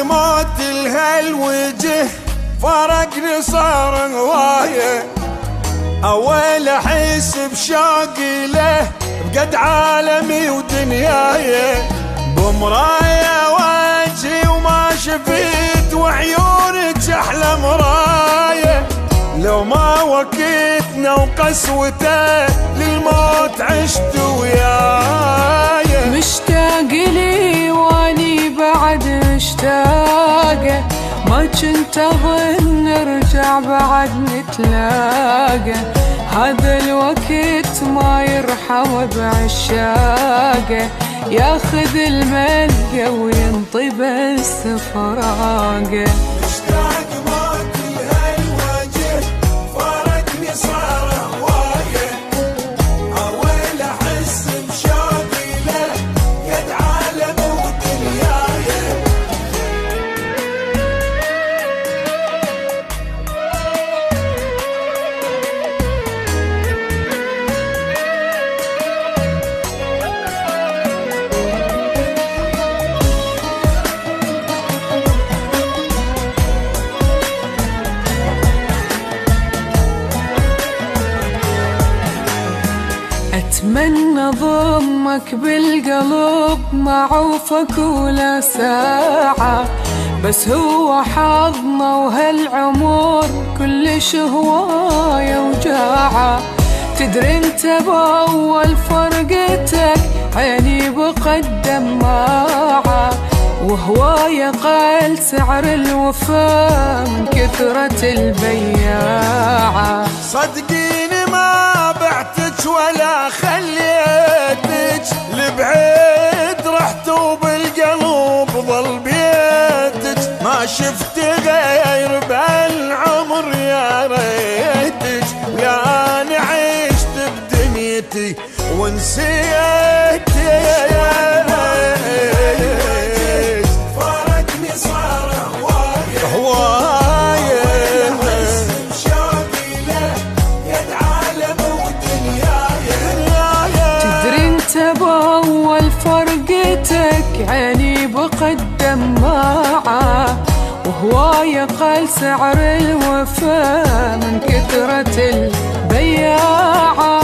موت الهالوجه فرقني صار هوايه، اول احس بشوقي له بقد عالمي ودنياي، بمرايه وجهي وما شفيت وعيونك احلى مرايه، لو ما وكيتنا وقسوته للموت عشت وياي. مشتاق لي واني بعد مشتاقه، ما كنت اظن نرجع بعد نتلاقى، هذا الوقت ما يرحم بعشاقه، ياخذ الملقى وينطي بس فراقه. مشتاق موت الهالوجه فرقني صار هوايه، اول احس بشوقي له قد عالم ودنياي. أتمنى ضمك بالقلب ما عوفك ولا ساعة، بس هو حظنا وهالعمر كلش هواية وجاعة، تدري انت بأول فرقتك عيني بقد دماعة، وهواية قال سعر الوفا من كثرة البياعة. صدقيني ما بعتك ولا خليتك لبعيد، رحت وبالقلب ظل بيتك، ما شفت غير بالعمر يا ريتك، لا انا عشت بدنيتي ونسيتك، فرقني صار هوايه، بأول فرقتك عيني بقد دماعة، وهواية قال سعر الوفا من كثرة البياعة.